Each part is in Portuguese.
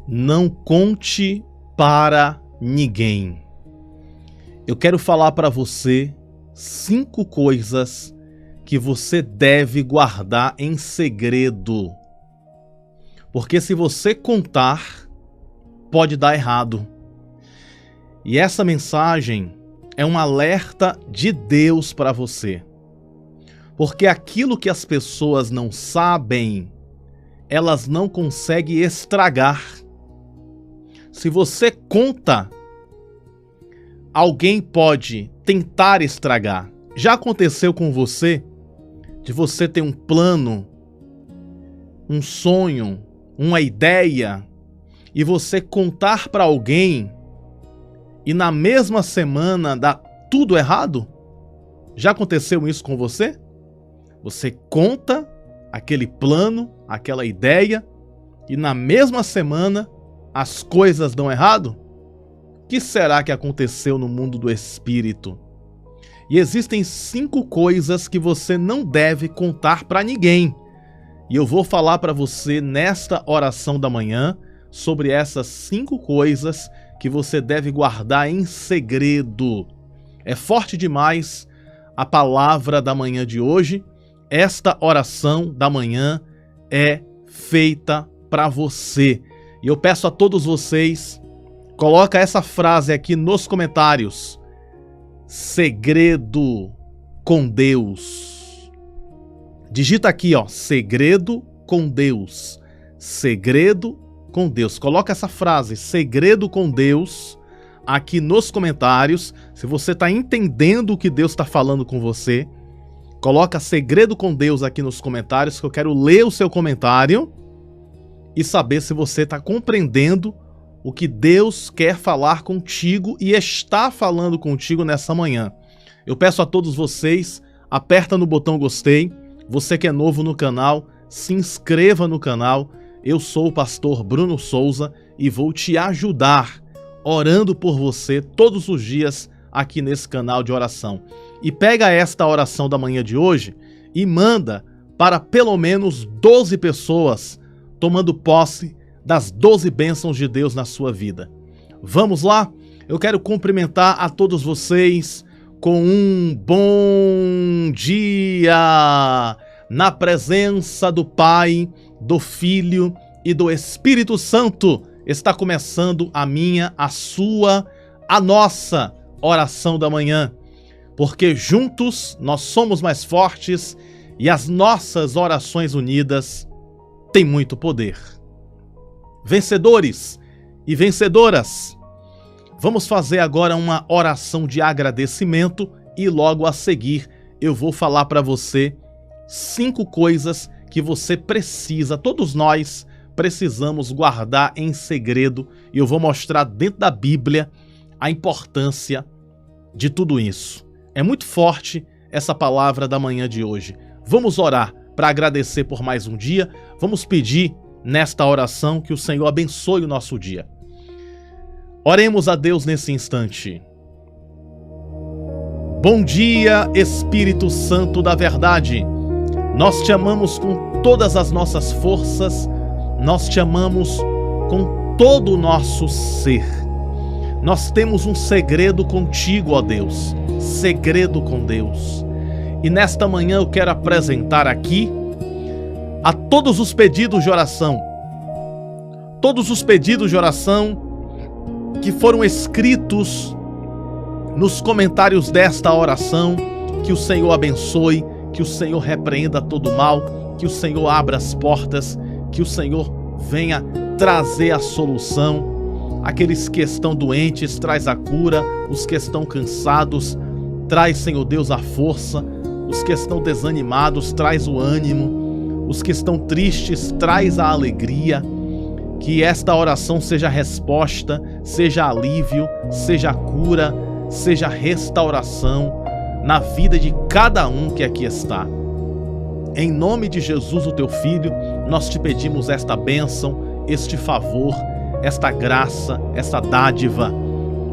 Não conte para ninguém. Eu quero falar para você 5 coisas que você deve guardar em segredo. Porque se você contar, pode dar errado. E essa mensagem é um alerta de Deus para você. Porque aquilo que as pessoas não sabem, elas não conseguem estragar. Se você conta, alguém pode tentar estragar. Já aconteceu com você de você ter um plano, um sonho, uma ideia, e você contar para alguém e na mesma semana dá tudo errado? Já aconteceu isso com você? Você conta aquele plano, aquela ideia, e na mesma semana as coisas dão errado? O que será que aconteceu no mundo do espírito? E existem 5 coisas que você não deve contar para ninguém. E eu vou falar para você nesta oração da manhã sobre essas 5 coisas que você deve guardar em segredo. É forte demais a palavra da manhã de hoje. Esta oração da manhã é feita para você. E eu peço a todos vocês, coloca essa frase aqui nos comentários. Segredo com Deus. Digita aqui, ó, segredo com Deus. Segredo com Deus. Coloca essa frase, segredo com Deus, aqui nos comentários. Se você está entendendo o que Deus está falando com você, coloca segredo com Deus aqui nos comentários, que eu quero ler o seu comentário e saber se você está compreendendo o que Deus quer falar contigo e está falando contigo nessa manhã. Eu peço a todos vocês, aperta no botão gostei. Você que é novo no canal, se inscreva no canal. Eu sou o pastor Bruno Souza e vou te ajudar orando por você todos os dias aqui nesse canal de oração. E pega esta oração da manhã de hoje e manda para pelo menos 12 pessoas, tomando posse das 12 bênçãos de Deus na sua vida. Vamos lá? Eu quero cumprimentar a todos vocês com um bom dia na presença do Pai, do Filho e do Espírito Santo. Está começando a minha, a sua, a nossa oração da manhã. Porque juntos nós somos mais fortes e as nossas orações unidas têm muito poder. Vencedores e vencedoras, vamos fazer agora uma oração de agradecimento e logo a seguir eu vou falar para você 5 coisas que você precisa, todos nós precisamos guardar em segredo, e eu vou mostrar dentro da Bíblia a importância de tudo isso. É muito forte essa palavra da manhã de hoje. Vamos orar para agradecer por mais um dia. Vamos pedir nesta oração que o Senhor abençoe o nosso dia. Oremos a Deus nesse instante. Bom dia, Espírito Santo da verdade. Nós te amamos com todas as nossas forças. Nós te amamos com todo o nosso ser. Nós temos um segredo contigo, ó Deus. Segredo com Deus. E nesta manhã eu quero apresentar aqui a todos os pedidos de oração. Todos os pedidos de oração que foram escritos nos comentários desta oração. Que o Senhor abençoe, que o Senhor repreenda todo o mal, que o Senhor abra as portas, que o Senhor venha trazer a solução. Aqueles que estão doentes, traz a cura. Os que estão cansados, traz, Senhor Deus, a força. Os que estão desanimados, traz o ânimo. Os que estão tristes, traz a alegria. Que esta oração seja resposta, seja alívio, seja cura, seja restauração na vida de cada um que aqui está. Em nome de Jesus, o teu Filho, nós te pedimos esta bênção, este favor, esta graça, esta dádiva.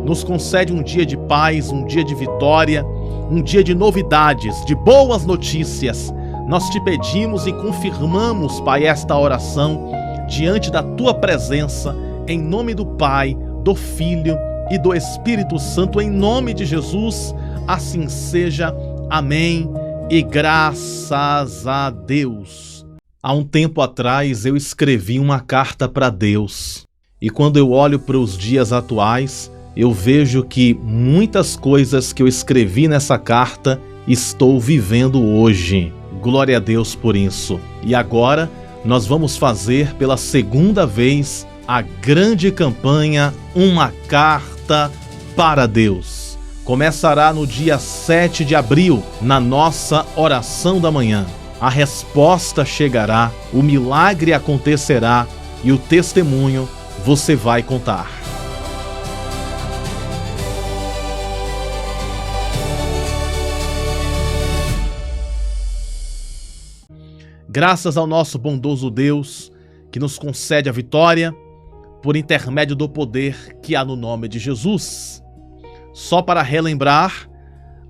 Nos concede um dia de paz, um dia de vitória, um dia de novidades, de boas notícias. Nós te pedimos e confirmamos, Pai, esta oração diante da tua presença, em nome do Pai, do Filho e do Espírito Santo, em nome de Jesus, assim seja. Amém e graças a Deus. Há um tempo atrás eu escrevi uma carta para Deus e quando eu olho para os dias atuais, eu vejo que muitas coisas que eu escrevi nessa carta estou vivendo hoje. Glória a Deus por isso. E agora nós vamos fazer pela segunda vez a grande campanha Uma Carta para Deus. Começará no dia 7 de abril, na nossa oração da manhã. A resposta chegará, o milagre acontecerá e o testemunho você vai contar. Graças ao nosso bondoso Deus, que nos concede a vitória, por intermédio do poder que há no nome de Jesus. Só para relembrar,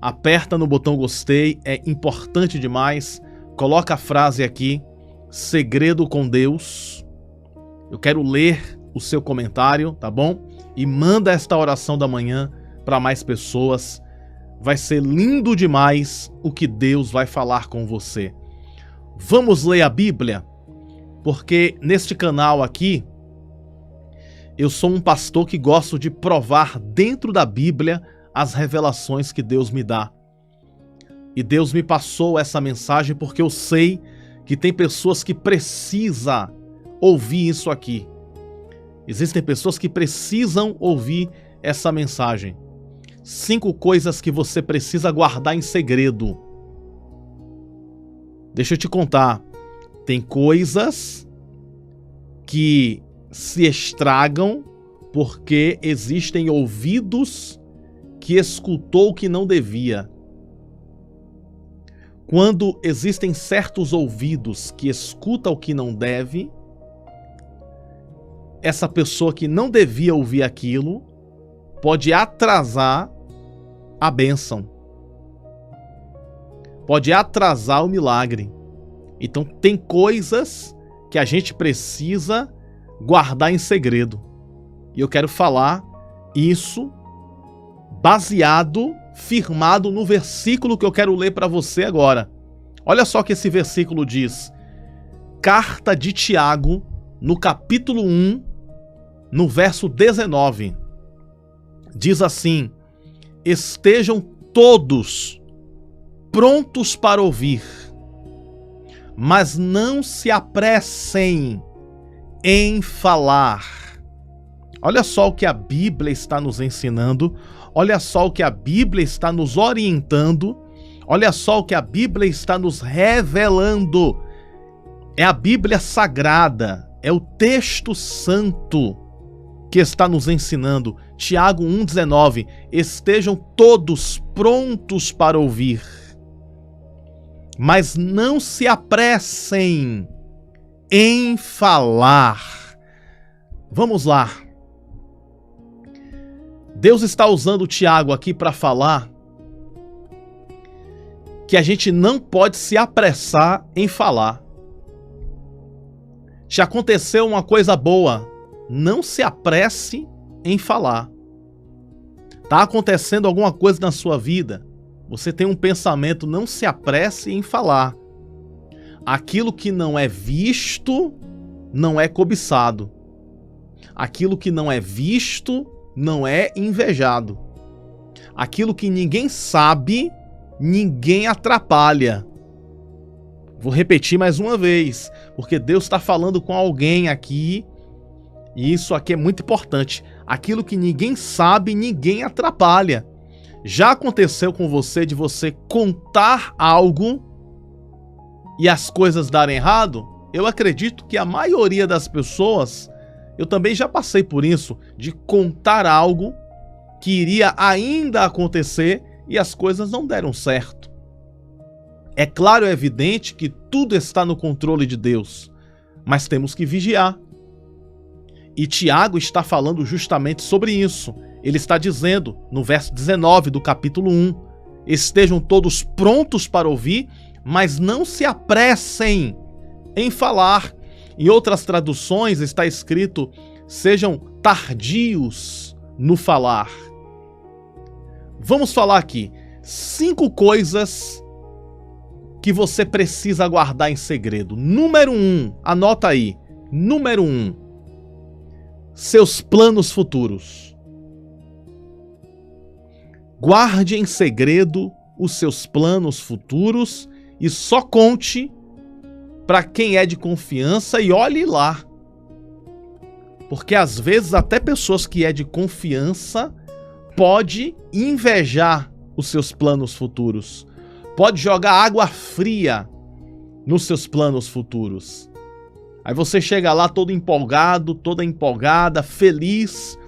aperta no botão gostei, é importante demais. Coloca a frase aqui, segredo com Deus. Eu quero ler o seu comentário, tá bom? E manda esta oração da manhã para mais pessoas. Vai ser lindo demais o que Deus vai falar com você. Vamos ler a Bíblia? Porque neste canal aqui, eu sou um pastor que gosto de provar dentro da Bíblia as revelações que Deus me dá. E Deus me passou essa mensagem porque eu sei que tem pessoas que precisam ouvir isso aqui. Existem pessoas que precisam ouvir essa mensagem. 5 coisas que você precisa guardar em segredo. Deixa eu te contar. Tem coisas que se estragam porque existem ouvidos que escutou o que não devia. Quando existem certos ouvidos que escutam o que não deve, essa pessoa que não devia ouvir aquilo pode atrasar a bênção. Pode atrasar o milagre. Então tem coisas que a gente precisa guardar em segredo. E eu quero falar isso baseado, firmado no versículo que eu quero ler para você agora. Olha só o que esse versículo diz. Carta de Tiago, no capítulo 1, no verso 19. Diz assim: estejam todos prontos para ouvir, mas não se apressem em falar. Olha só o que a Bíblia está nos ensinando, olha só o que a Bíblia está nos orientando, olha só o que a Bíblia está nos revelando. É a Bíblia Sagrada, é o texto santo que está nos ensinando. Tiago 1,19, estejam todos prontos para ouvir, mas não se apressem em falar. Vamos lá. Deus está usando o Tiago aqui para falar que a gente não pode se apressar em falar. Já aconteceu uma coisa boa, não se apresse em falar. Está acontecendo alguma coisa na sua vida, você tem um pensamento, não se apresse em falar. Aquilo que não é visto, não é cobiçado. Aquilo que não é visto, não é invejado. Aquilo que ninguém sabe, ninguém atrapalha. Vou repetir mais uma vez, porque Deus está falando com alguém aqui, e isso aqui é muito importante. Aquilo que ninguém sabe, ninguém atrapalha. Já aconteceu com você de você contar algo e as coisas darem errado? Eu acredito que a maioria das pessoas, eu também já passei por isso, de contar algo que iria ainda acontecer e as coisas não deram certo. É claro, é evidente que tudo está no controle de Deus, mas temos que vigiar. E Tiago está falando justamente sobre isso. Ele está dizendo, no verso 19 do capítulo 1, estejam todos prontos para ouvir, mas não se apressem em falar. Em outras traduções está escrito, sejam tardios no falar. Vamos falar aqui 5 coisas que você precisa guardar em segredo. Número 1, anota aí. Número 1, seus planos futuros. Guarde em segredo os seus planos futuros e só conte para quem é de confiança e olhe lá. Porque às vezes até pessoas que é de confiança pode invejar os seus planos futuros. Pode jogar água fria nos seus planos futuros. Aí você chega lá todo empolgado, toda empolgada, feliz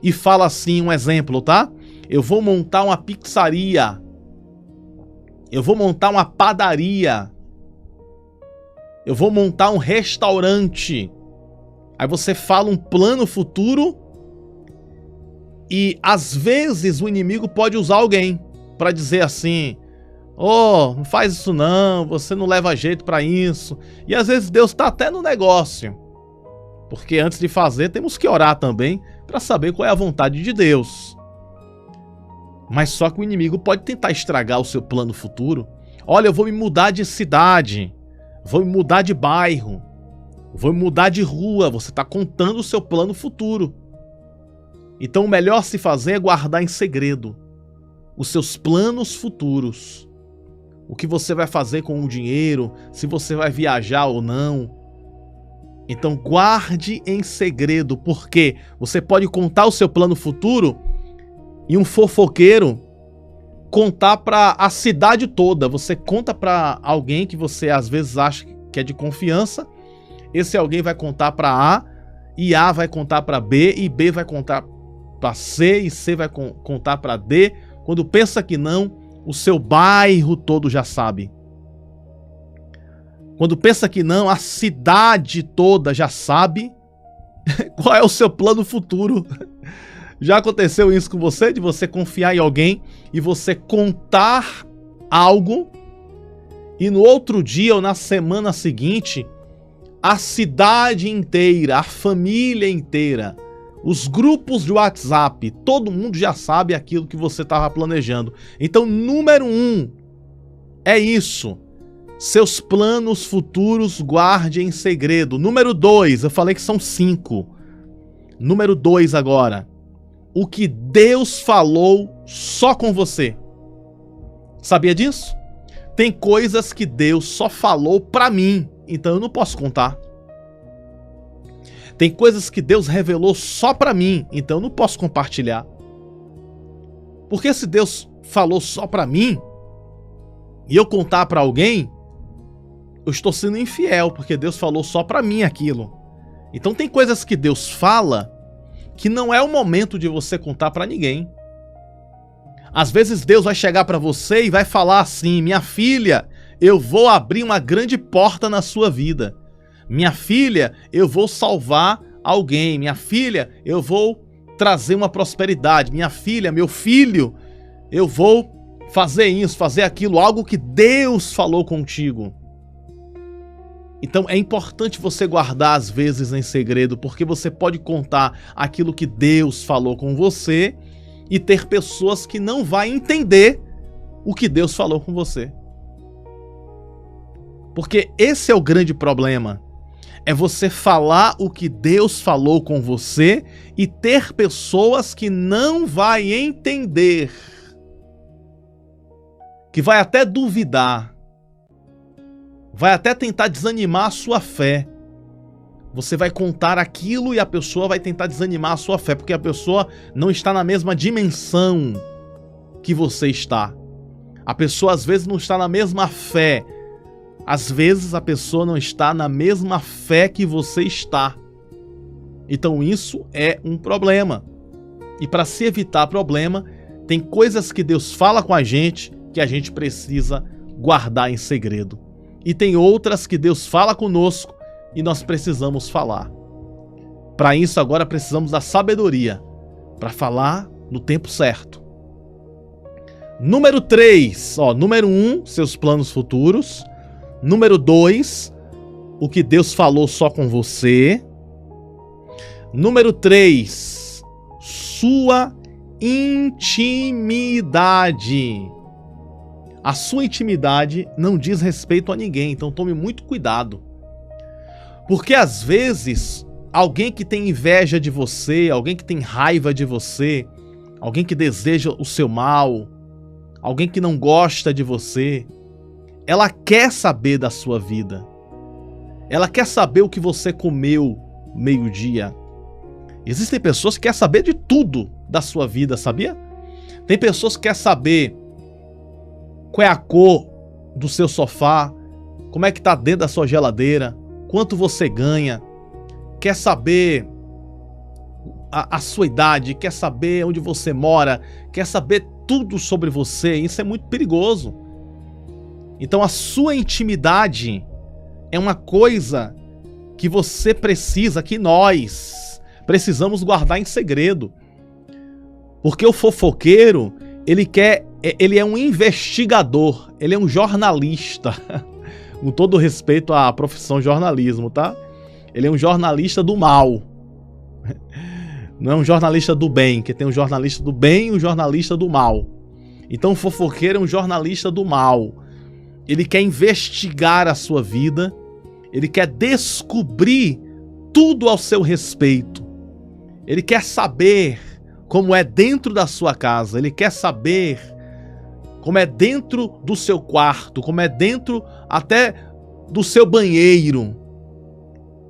e fala assim, um exemplo, tá? Eu vou montar uma pizzaria. Eu vou montar uma padaria. Eu vou montar um restaurante. Aí você fala um plano futuro e às vezes o inimigo pode usar alguém para dizer assim: "Oh, não faz isso não, você não leva jeito para isso". E às vezes Deus está até no negócio. Porque antes de fazer temos que orar também para saber qual é a vontade de Deus. Mas só que o inimigo pode tentar estragar o seu plano futuro. Olha, eu vou me mudar de cidade, vou me mudar de bairro, vou me mudar de rua. Você está contando o seu plano futuro. Então o melhor se fazer é guardar em segredo os seus planos futuros. O que você vai fazer com o dinheiro, se você vai viajar ou não. Então guarde em segredo, porque você pode contar o seu plano futuro e um fofoqueiro contar para a cidade toda. Você conta para alguém que você às vezes acha que é de confiança. Esse alguém vai contar para A, e A vai contar para B, e B vai contar para C, e C vai contar para D. Quando pensa que não, o seu bairro todo já sabe. Quando pensa que não, a cidade toda já sabe qual é o seu plano futuro. Já aconteceu isso com você? De você confiar em alguém e você contar algo e no outro dia ou na semana seguinte, a cidade inteira, a família inteira, os grupos de WhatsApp, todo mundo já sabe aquilo que você estava planejando. Então, número 1 é isso. Seus planos futuros guarde em segredo. Número 2, eu falei que são 5. Número 2 agora. O que Deus falou só com você. Sabia disso? Tem coisas que Deus só falou pra mim, então eu não posso contar. Tem coisas que Deus revelou só pra mim, então eu não posso compartilhar. Porque se Deus falou só pra mim e eu contar pra alguém, eu estou sendo infiel, porque Deus falou só pra mim aquilo. Então tem coisas que Deus fala que não é o momento de você contar pra ninguém. Às vezes Deus vai chegar pra você e vai falar assim: minha filha, eu vou abrir uma grande porta na sua vida. Minha filha, eu vou salvar alguém. Minha filha, eu vou trazer uma prosperidade. Minha filha, meu filho, eu vou fazer isso, fazer aquilo, algo que Deus falou contigo. Então é importante você guardar às vezes em segredo, porque você pode contar aquilo que Deus falou com você e ter pessoas que não vão entender o que Deus falou com você. Porque esse é o grande problema. É você falar o que Deus falou com você e ter pessoas que não vão entender, que vai até duvidar, vai até tentar desanimar a sua fé. Você vai contar aquilo e a pessoa vai tentar desanimar a sua fé, porque a pessoa não está na mesma dimensão que você está. A pessoa às vezes não está na mesma fé. Às vezes a pessoa não está na mesma fé que você está. Então isso é um problema. E para se evitar problema, tem coisas que Deus fala com a gente que a gente precisa guardar em segredo. E tem outras que Deus fala conosco e nós precisamos falar. Para isso agora precisamos da sabedoria, para falar no tempo certo. Número 3, número 1, seus planos futuros. Número 2, o que Deus falou só com você. Número 3, sua intimidade. A sua intimidade não diz respeito a ninguém, então tome muito cuidado. Porque às vezes, alguém que tem inveja de você, alguém que tem raiva de você, alguém que deseja o seu mal, alguém que não gosta de você, ela quer saber da sua vida. Ela quer saber o que você comeu meio-dia. Existem pessoas que querem saber de tudo da sua vida, sabia? Tem pessoas que querem saber qual é a cor do seu sofá, como é que tá dentro da sua geladeira, quanto você ganha, quer saber a sua idade, quer saber onde você mora, quer saber tudo sobre você. Isso é muito perigoso. Então a sua intimidade é uma coisa que você precisa, que nós precisamos guardar em segredo. Porque o fofoqueiro, ele é um investigador, ele é um jornalista. Com todo respeito à profissão jornalismo, tá? Ele é um jornalista do mal. Não é um jornalista do bem, que tem um jornalista do bem e um jornalista do mal. Então o fofoqueiro é um jornalista do mal. Ele quer investigar a sua vida, ele quer descobrir tudo ao seu respeito. Ele quer saber como é dentro da sua casa, ele quer saber como é dentro do seu quarto, como é dentro até do seu banheiro.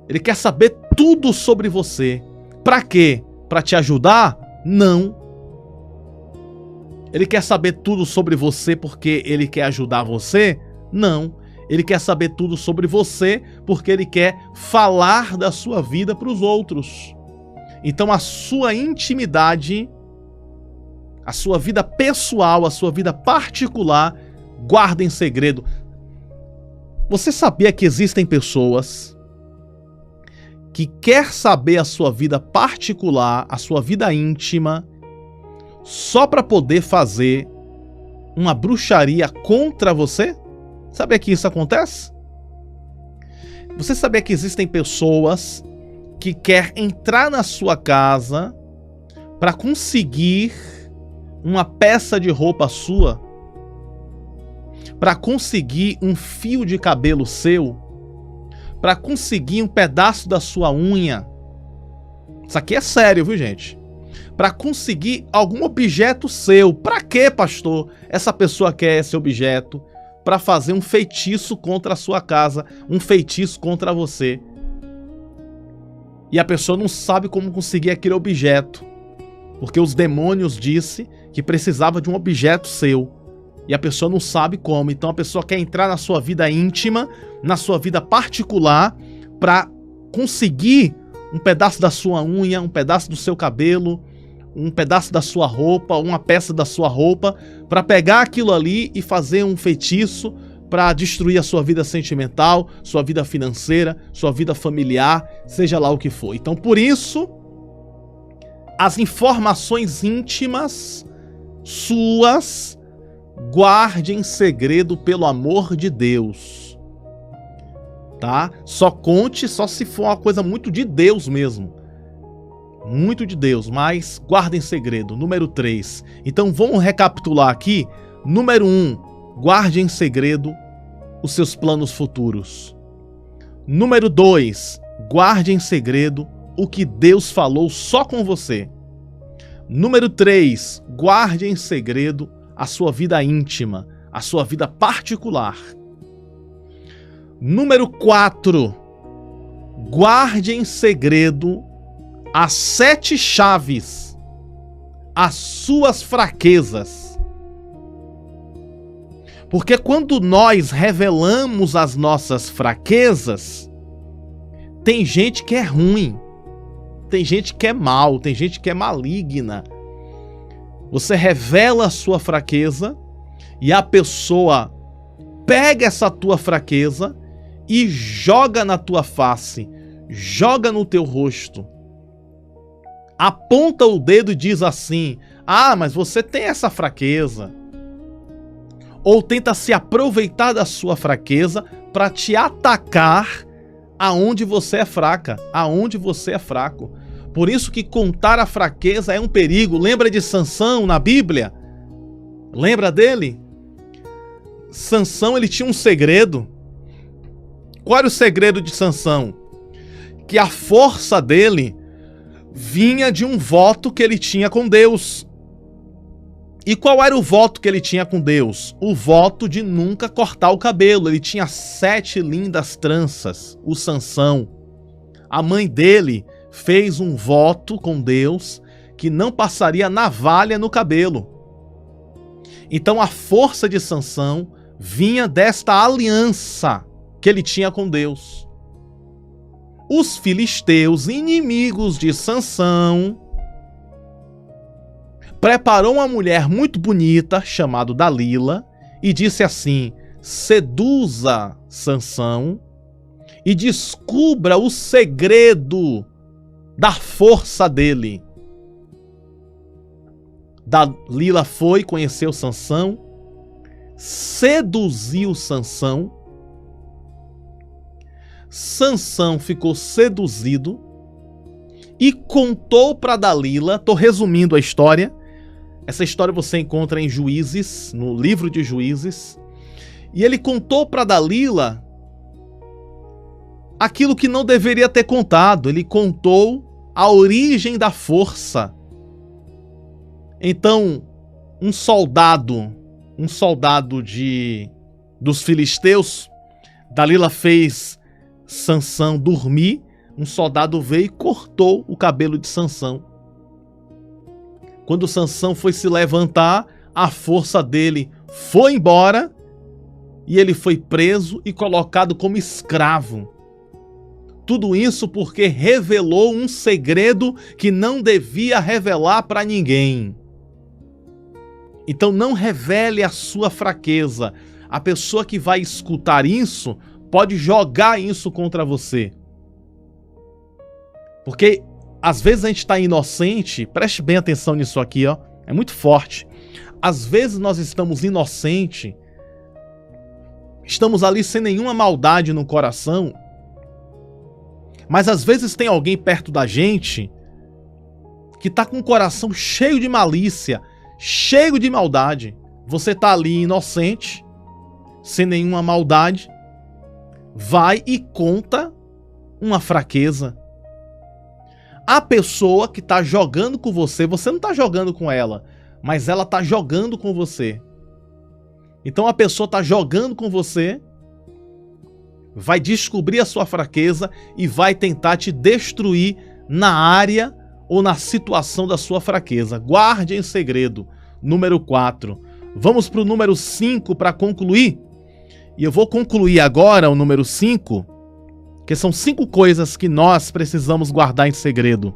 Ele quer saber tudo sobre você. Para quê? Para te ajudar? Não. Ele quer saber tudo sobre você porque ele quer ajudar você? Não. Ele quer saber tudo sobre você porque ele quer falar da sua vida para os outros. Então a sua intimidade, a sua vida pessoal, a sua vida particular, guarda em segredo. Você sabia que existem pessoas que quer saber a sua vida particular, a sua vida íntima, só para poder fazer uma bruxaria contra você? Sabia que isso acontece? Você sabia que existem pessoas que quer entrar na sua casa para conseguir uma peça de roupa sua, para conseguir um fio de cabelo seu, para conseguir um pedaço da sua unha? Isso aqui é sério, viu, gente? Para conseguir algum objeto seu. Para quê, pastor? Essa pessoa quer esse objeto para fazer um feitiço contra a sua casa, um feitiço contra você. E a pessoa não sabe como conseguir aquele objeto, porque os demônios disse que precisava de um objeto seu. E a pessoa não sabe como. Então a pessoa quer entrar na sua vida íntima, na sua vida particular, para conseguir um pedaço da sua unha, um pedaço do seu cabelo, um pedaço da sua roupa, uma peça da sua roupa, para pegar aquilo ali e fazer um feitiço para destruir a sua vida sentimental, sua vida financeira, sua vida familiar, seja lá o que for. Então, por isso, as informações íntimas suas, guarde em segredo, pelo amor de Deus. Tá? Só conte só se for uma coisa muito de Deus mesmo. Muito de Deus, mas guarda em segredo. Número 3. Então vamos recapitular aqui. Número 1, guarde em segredo os seus planos futuros. Número 2, guarde em segredo o que Deus falou só com você. Número 3, guarde em segredo a sua vida íntima, a sua vida particular. Número 4, guarde em segredo as 7 chaves, as suas fraquezas. Porque quando nós revelamos as nossas fraquezas, tem gente que é ruim, tem gente que é mal, tem gente que é maligna. Você revela a sua fraqueza e a pessoa pega essa tua fraqueza e joga na tua face, joga no teu rosto. Aponta o dedo e diz assim: ah, mas você tem essa fraqueza. Ou tenta se aproveitar da sua fraqueza para te atacar aonde você é fraca, aonde você é fraco. Por isso que contar a fraqueza é um perigo. Lembra de Sansão na Bíblia? Lembra dele? Sansão, ele tinha um segredo. Qual era o segredo de Sansão? Que a força dele vinha de um voto que ele tinha com Deus. E qual era o voto que ele tinha com Deus? O voto de nunca cortar o cabelo. Ele tinha 7 lindas tranças, o Sansão. A mãe dele fez um voto com Deus que não passaria navalha no cabelo. Então a força de Sansão vinha desta aliança que ele tinha com Deus. Os filisteus, inimigos de Sansão, preparou uma mulher muito bonita, chamada Dalila, e disse assim: seduza Sansão e descubra o segredo da força dele. Dalila foi, conheceu Sansão, seduziu Sansão. Sansão ficou seduzido e contou para Dalila. Estou resumindo a história. Essa história você encontra em Juízes, no livro de Juízes. E ele contou para Dalila aquilo que não deveria ter contado. Ele contou a origem da força. Então, um soldado dos filisteus, Dalila fez Sansão dormir. Um soldado veio e cortou o cabelo de Sansão. Quando Sansão foi se levantar, a força dele foi embora e ele foi preso e colocado como escravo. Tudo isso porque revelou um segredo que não devia revelar para ninguém. Então não revele a sua fraqueza. A pessoa que vai escutar isso pode jogar isso contra você. Porque às vezes a gente está inocente, preste bem atenção nisso aqui, ó, é muito forte. Às vezes nós estamos inocentes, estamos ali sem nenhuma maldade no coração, mas às vezes tem alguém perto da gente que está com o coração cheio de malícia, cheio de maldade. Você está ali inocente, sem nenhuma maldade, vai e conta uma fraqueza. A pessoa que está jogando com você, você não está jogando com ela, mas ela está jogando com você. Então a pessoa está jogando com você, vai descobrir a sua fraqueza e vai tentar te destruir na área ou na situação da sua fraqueza. Guarde em segredo. Número 4. Vamos para o número 5 para concluir. E eu vou concluir agora o número 5, que são 5 coisas que nós precisamos guardar em segredo.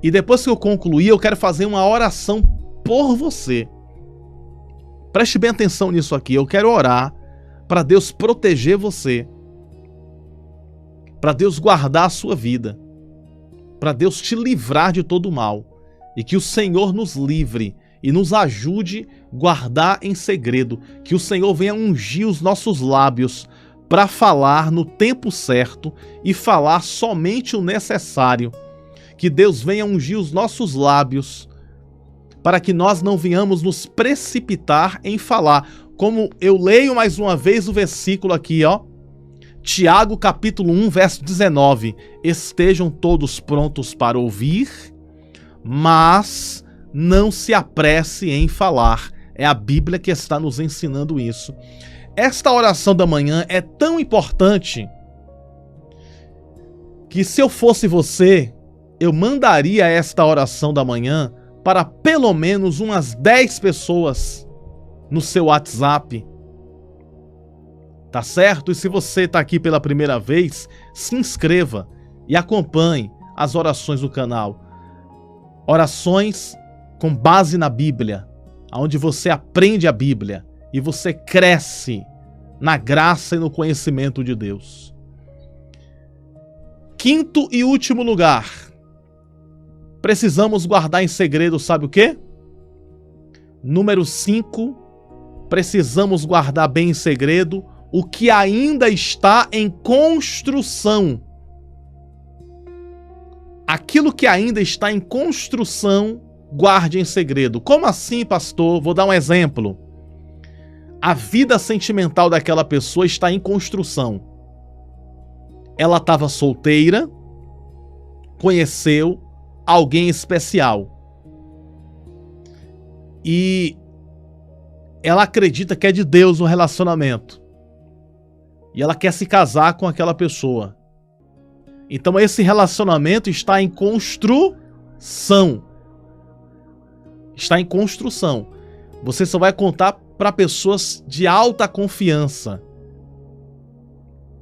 E depois que eu concluir, eu quero fazer uma oração por você. Preste bem atenção nisso aqui. Eu quero orar para Deus proteger você, para Deus guardar a sua vida, para Deus te livrar de todo o mal. E que o Senhor nos livre e nos ajude a guardar em segredo. Que o Senhor venha ungir os nossos lábios para falar no tempo certo e falar somente o necessário. Que Deus venha ungir os nossos lábios para que nós não venhamos nos precipitar em falar. Como eu leio mais uma vez o versículo aqui, ó. Tiago capítulo 1, verso 19. Estejam todos prontos para ouvir, mas não se apresse em falar. É a Bíblia que está nos ensinando isso. Esta oração da manhã é tão importante que, se eu fosse você, eu mandaria esta oração da manhã para pelo menos umas 10 pessoas no seu WhatsApp. Tá certo? E se você está aqui pela primeira vez, se inscreva e acompanhe as orações do canal. Orações com base na Bíblia, onde você aprende a Bíblia e você cresce na graça e no conhecimento de Deus. Quinto e último lugar, precisamos guardar em segredo, sabe o quê? Número 5, precisamos guardar bem em segredo o que ainda está em construção. Aquilo que ainda está em construção, guarde em segredo. Como assim, pastor? Vou dar um exemplo. A vida sentimental daquela pessoa está em construção. Ela estava solteira, conheceu alguém especial. E ela acredita que é de Deus o relacionamento. E ela quer se casar com aquela pessoa. Então esse relacionamento está em construção. Está em construção. Você só vai contar para pessoas de alta confiança.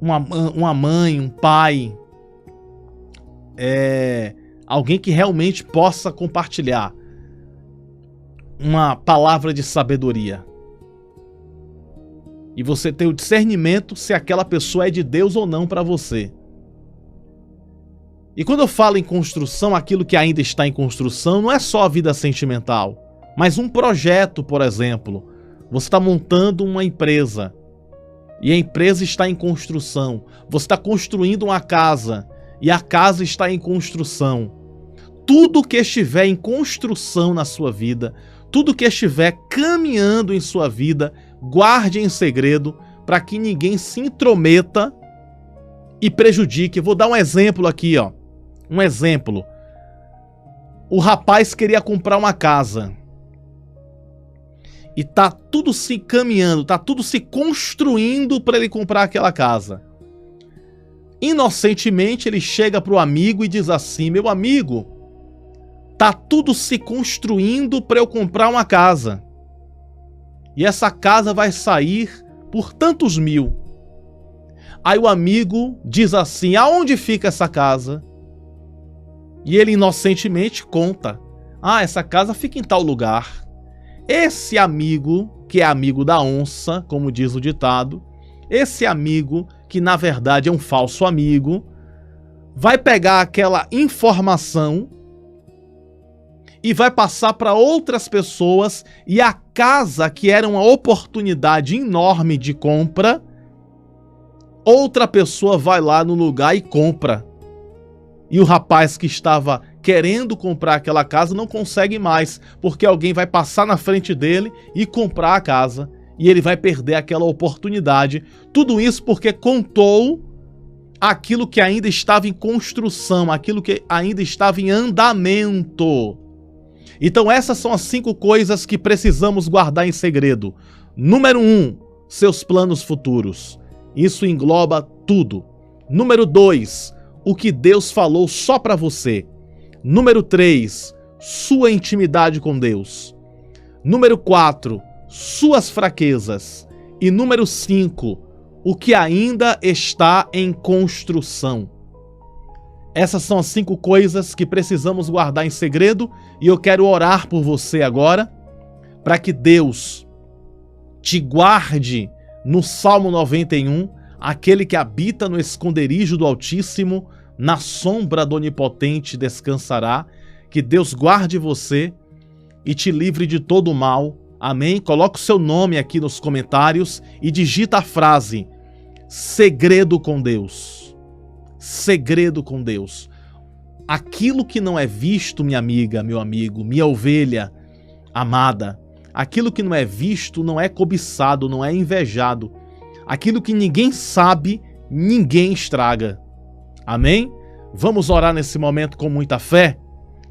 Uma mãe, um pai. Alguém que realmente possa compartilhar uma palavra de sabedoria. E você ter o discernimento se aquela pessoa é de Deus ou não para você. E quando eu falo em construção, aquilo que ainda está em construção não é só a vida sentimental, mas um projeto, por exemplo. Você está montando uma empresa e a empresa está em construção. Você está construindo uma casa e a casa está em construção. Tudo que estiver em construção na sua vida, tudo que estiver caminhando em sua vida, guarde em segredo para que ninguém se intrometa e prejudique. Vou dar um exemplo aqui, ó. Um exemplo. O rapaz queria comprar uma casa. E tá tudo se caminhando, tá tudo se construindo para ele comprar aquela casa. Inocentemente ele chega pro amigo e diz assim: meu amigo, tá tudo se construindo para eu comprar uma casa. E essa casa vai sair por tantos mil. Aí o amigo diz assim: aonde fica essa casa? E ele inocentemente conta: ah, essa casa fica em tal lugar. Esse amigo, que é amigo da onça, como diz o ditado, esse amigo, que na verdade é um falso amigo, vai pegar aquela informação e vai passar para outras pessoas, e a casa, que era uma oportunidade enorme de compra, outra pessoa vai lá no lugar e compra. E o rapaz que estava querendo comprar aquela casa não consegue mais, porque alguém vai passar na frente dele e comprar a casa, e ele vai perder aquela oportunidade. Tudo isso porque contou aquilo que ainda estava em construção, aquilo que ainda estava em andamento. Então essas são as 5 coisas que precisamos guardar em segredo. Número 1, seus planos futuros. Isso engloba tudo. Número 2, o que Deus falou só para você. Número 3, sua intimidade com Deus. Número 4, suas fraquezas. E número 5, o que ainda está em construção. Essas são as 5 coisas que precisamos guardar em segredo, e eu quero orar por você agora, para que Deus te guarde no Salmo 91, aquele que habita no esconderijo do Altíssimo, na sombra do Onipotente descansará. Que Deus guarde você e te livre de todo o mal. Amém? Coloca o seu nome aqui nos comentários e digita a frase: segredo com Deus. Segredo com Deus. Aquilo que não é visto, minha amiga, meu amigo, minha ovelha amada, aquilo que não é visto não é cobiçado, não é invejado. Aquilo que ninguém sabe, ninguém estraga. Amém? Vamos orar nesse momento com muita fé?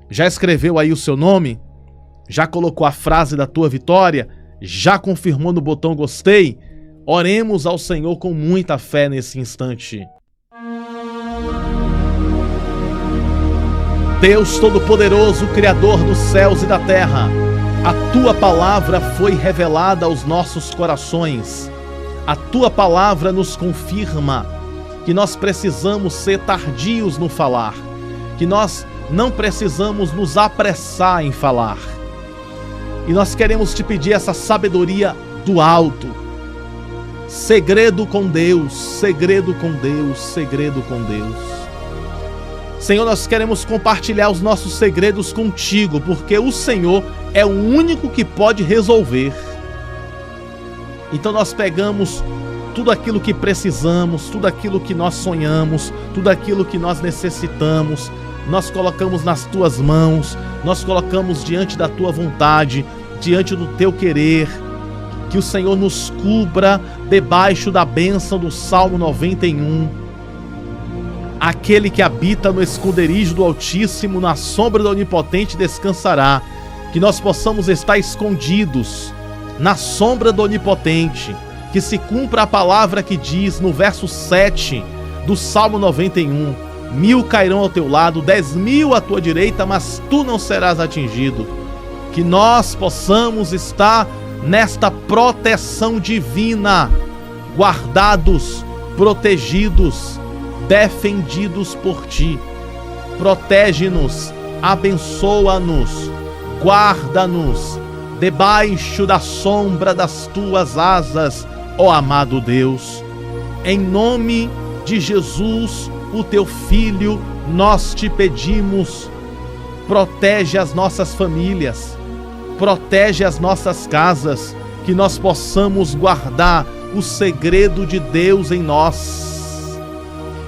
Já escreveu aí o seu nome? Já colocou a frase da tua vitória? Já confirmou no botão gostei? Oremos ao Senhor com muita fé nesse instante. Deus Todo-Poderoso, Criador dos céus e da terra, a Tua palavra foi revelada aos nossos corações. A Tua palavra nos confirma que nós precisamos ser tardios no falar, que nós não precisamos nos apressar em falar. E nós queremos te pedir essa sabedoria do alto. Segredo com Deus, segredo com Deus, segredo com Deus. Senhor, nós queremos compartilhar os nossos segredos contigo, porque o Senhor é o único que pode resolver. Então nós pegamos tudo aquilo que precisamos, tudo aquilo que nós sonhamos, tudo aquilo que nós necessitamos, nós colocamos nas tuas mãos, nós colocamos diante da tua vontade, diante do teu querer. Que o Senhor nos cubra debaixo da bênção do Salmo 91. Aquele que habita no esconderijo do Altíssimo, na sombra do Onipotente descansará. Que nós possamos estar escondidos na sombra do Onipotente. Que se cumpra a palavra que diz no verso 7 do Salmo 91. 1000 cairão ao teu lado, 10.000 à tua direita, mas tu não serás atingido. Que nós possamos estar nesta proteção divina, guardados, protegidos, defendidos por ti. Protege-nos, abençoa-nos, guarda-nos debaixo da sombra das tuas asas, ó amado Deus. Em nome de Jesus, o teu Filho, nós te pedimos, protege as nossas famílias, protege as nossas casas, que nós possamos guardar o segredo de Deus em nós.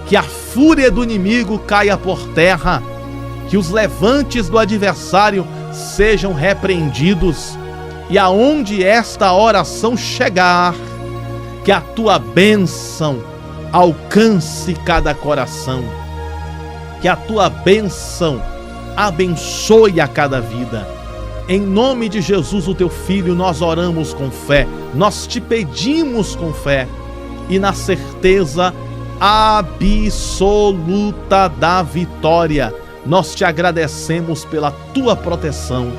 Que a fúria do inimigo caia por terra, que os levantes do adversário sejam repreendidos, e aonde esta oração chegar, que a tua bênção alcance cada coração, que a tua bênção abençoe a cada vida. Em nome de Jesus, o teu Filho, nós oramos com fé, nós te pedimos com fé e na certeza absoluta da vitória. Nós te agradecemos pela tua proteção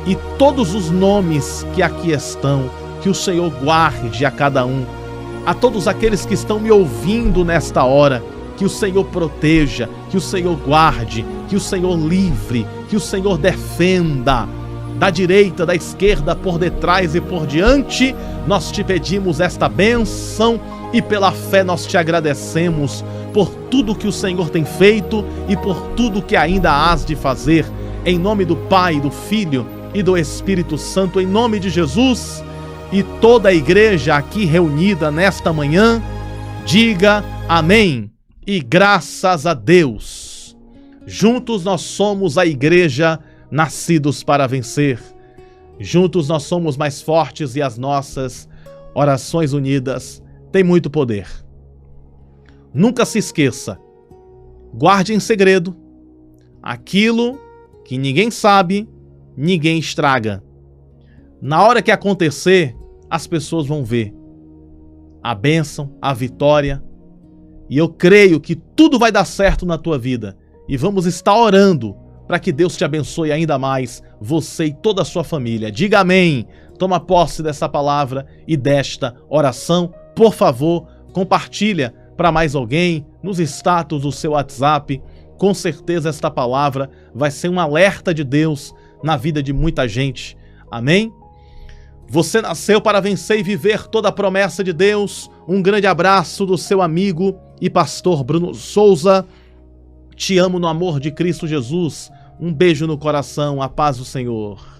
e todos os nomes que aqui estão, que o Senhor guarde a cada um. A todos aqueles que estão me ouvindo nesta hora, que o Senhor proteja, que o Senhor guarde, que o Senhor livre, que o Senhor defenda. Da direita, da esquerda, por detrás e por diante, nós te pedimos esta bênção e pela fé nós te agradecemos por tudo que o Senhor tem feito e por tudo que ainda hás de fazer. Em nome do Pai, do Filho e do Espírito Santo, em nome de Jesus. E toda a igreja aqui reunida nesta manhã, diga amém e graças a Deus. Juntos nós somos a igreja nascidos para vencer. Juntos nós somos mais fortes e as nossas orações unidas têm muito poder. Nunca se esqueça, guarde em segredo aquilo que ninguém sabe, ninguém estraga. Na hora que acontecer, as pessoas vão ver a bênção, a vitória. E eu creio que tudo vai dar certo na tua vida. E vamos estar orando para que Deus te abençoe ainda mais, você e toda a sua família. Diga amém. Toma posse dessa palavra e desta oração. Por favor, compartilha para mais alguém nos status do seu WhatsApp. Com certeza esta palavra vai ser um alerta de Deus na vida de muita gente. Amém? Você nasceu para vencer e viver toda a promessa de Deus. Um grande abraço do seu amigo e pastor Bruno Souza. Te amo no amor de Cristo Jesus. Um beijo no coração. A paz do Senhor.